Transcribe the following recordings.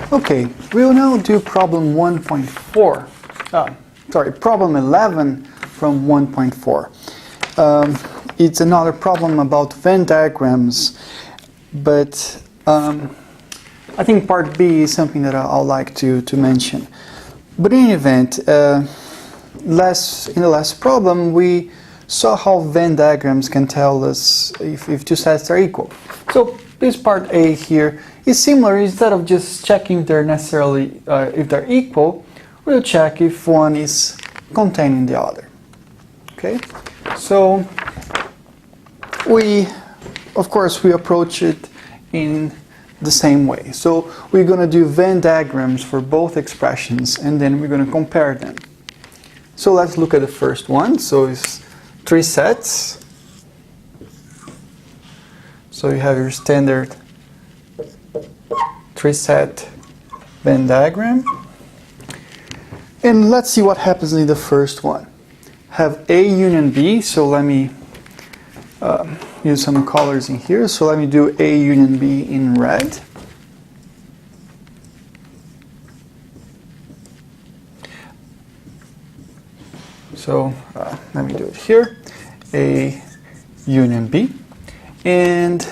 Okay, we'll now do problem 1.4. Problem 11 from 1.4. It's another problem about Venn diagrams, but I think part B is something that I'd like to mention. But in any event, in the last problem, we saw how Venn diagrams can tell us if two sets are equal. So this part A here is similar. Instead of just checking if they're necessarily if they're equal, we'll check if one is containing the other. Okay, so we approach it in the same way. So we're going to do Venn diagrams for both expressions, and then we're going to compare them. So let's look at the first one. So it's three sets. So you have your standard three-set Venn diagram. And let's see what happens in the first one. Have A union B, so let me use some colors in here. So let me do A union B in red. So let me do it here. A union B. And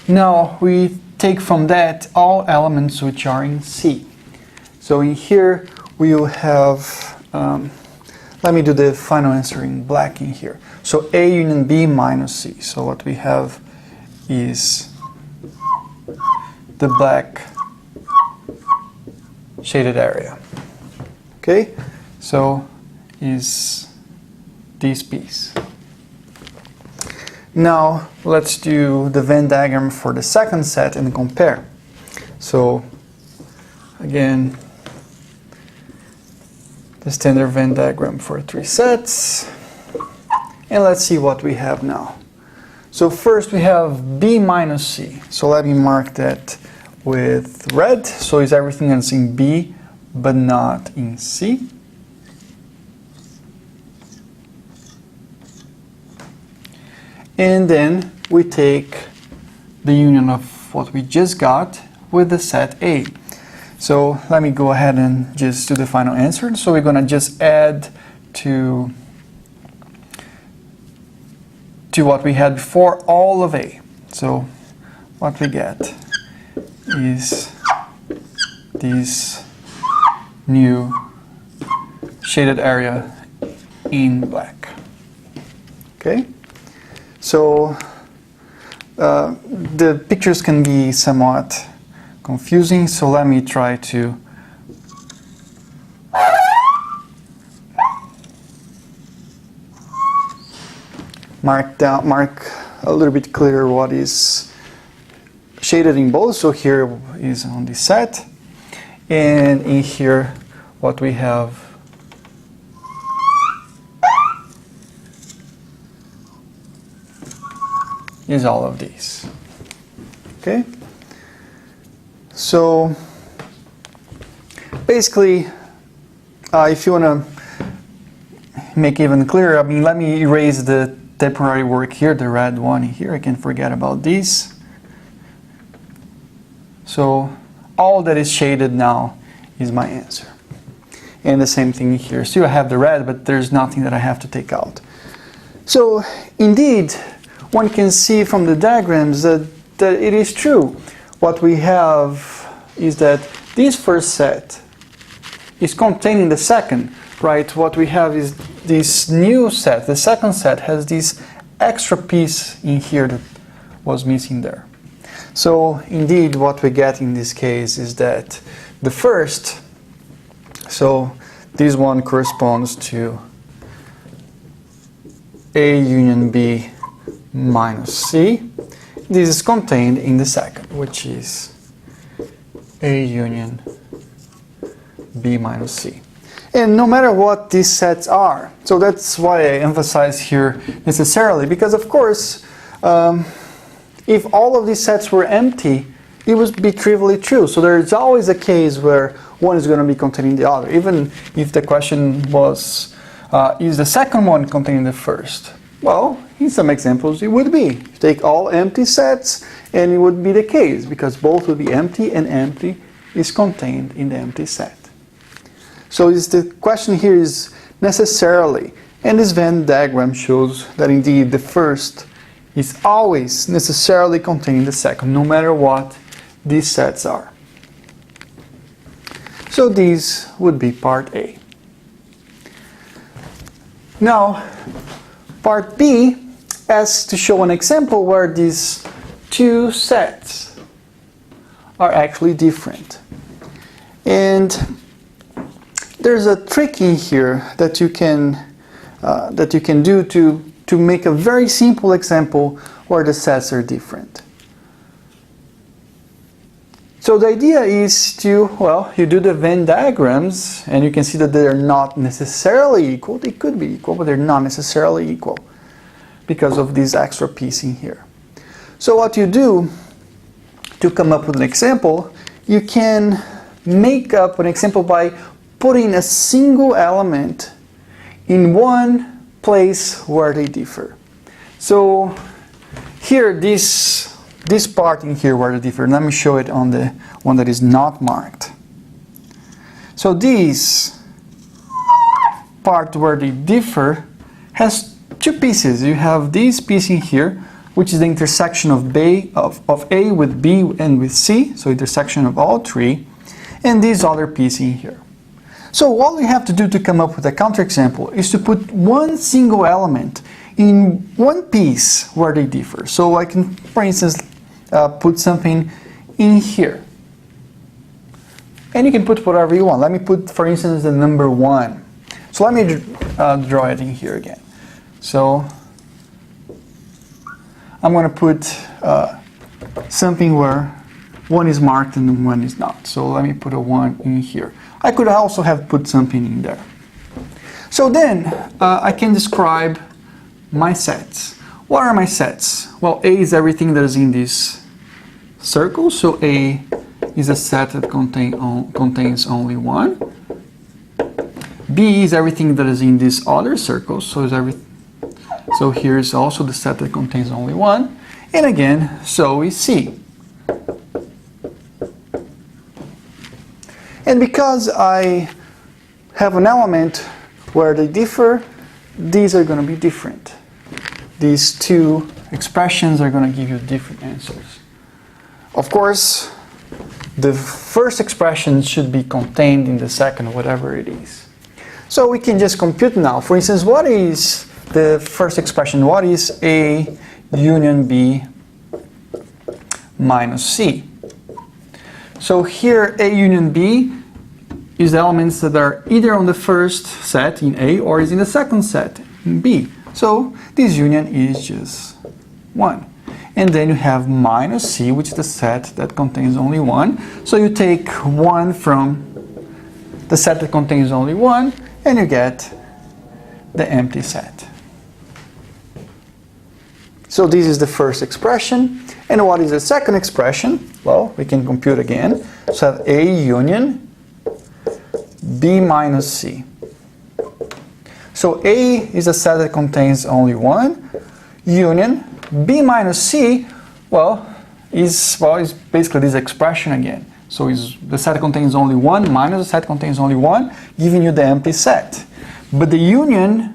now we take from that all elements which are in C. So in here we will have, let me do the final answer in black in here. So A union B minus C. So what we have is the black shaded area. Okay, so is this piece. Now let's do the Venn diagram for the second set and compare. So again, the standard Venn diagram for three sets. And let's see what we have now. So first we have B minus C. So let me mark that with red. So is everything that's in B but not in C. And then we take the union of what we just got with the set A. So let me go ahead and just do the final answer. So we're going to just add to what we had before, all of A. So what we get is this new shaded area in black. Okay? So the pictures can be somewhat confusing, so let me try to mark a little bit clearer what is shaded in both. So here is on the set, and in here what we have is all of these. Okay? So basically, if you want to make it even clearer, I mean, let me erase the temporary work here, the red one here. I can forget about these. So all that is shaded now is my answer. And the same thing here. Still I have the red, but there's nothing that I have to take out. So indeed, one can see from the diagrams that it is true. What we have is that this first set is containing the second, right? What we have is this new set. The second set has this extra piece in here that was missing there. So indeed what we get in this case is that the first, so this one corresponds to A union B minus C. This is contained in the second, which is A union B minus C. And no matter what these sets are, so that's why I emphasize here necessarily, because of course, if all of these sets were empty, it would be trivially true. So there's always a case where one is going to be containing the other, even if the question was, is the second one containing the first? Well, in some examples it would be. You take all empty sets and it would be the case, because both would be empty and empty is contained in the empty set. So the question here is necessarily, and this Venn diagram shows that indeed the first is always necessarily contained in the second, no matter what these sets are. So these would be part A. Now, part B asks to show an example where these two sets are actually different. And there's a trick in here that you can do to make a very simple example where the sets are different. So the idea is to, well, you do the Venn diagrams and you can see that they're not necessarily equal. They could be equal, but they're not necessarily equal because of this extra piece in here. So what you do to come up with an example, you can make up an example by putting a single element in one place where they differ. So here, this part in here where they differ, let me show it on the one that is not marked. So this part where they differ has two pieces. You have this piece in here, which is the intersection of A with B and with C, so intersection of all three, and this other piece in here. So all we have to do to come up with a counterexample is to put one single element in one piece where they differ. So I can, for instance, put something in here. And you can put whatever you want. Let me put, for instance, the number 1. So let me draw it in here again. So I'm going to put something where 1 is marked and 1 is not. So let me put a 1 in here. I could also have put something in there. So then I can describe my sets. What are my sets? Well, A is everything that is in this circle. So A is a set that contains only 1. B is everything that is in this other circle. So here is also the set that contains only 1. And again, so is C. And because I have an element where they differ, these are going to be different. These two expressions are going to give you different answers. Of course, the first expression should be contained in the second, whatever it is. So we can just compute now. For instance, what is the first expression? What is A union B minus C? So here, A union B is the elements that are either on the first set in A or is in the second set in B. So this union is just 1. And then you have minus C, which is the set that contains only 1. So you take 1 from the set that contains only 1, and you get the empty set. So this is the first expression. And what is the second expression? Well, we can compute again. So have A union B minus C. So A is a set that contains only 1. Union B minus C, is basically this expression again. So is the set that contains only 1 minus the set that contains only 1, giving you the empty set. But the union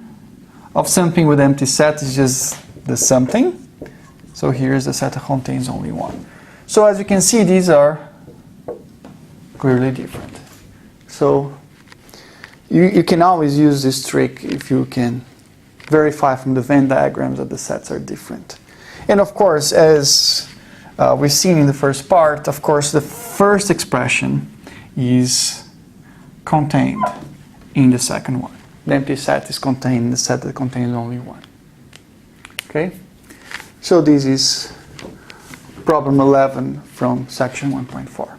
of something with empty set is just the something. So here is the set that contains only 1. So as you can see, these are clearly different. So you can always use this trick if you can verify from the Venn diagrams that the sets are different. And of course, as we've seen in the first part, of course, the first expression is contained in the second one. The empty set is contained in the set that contains only 1. Okay? So this is problem 11 from section 1.4.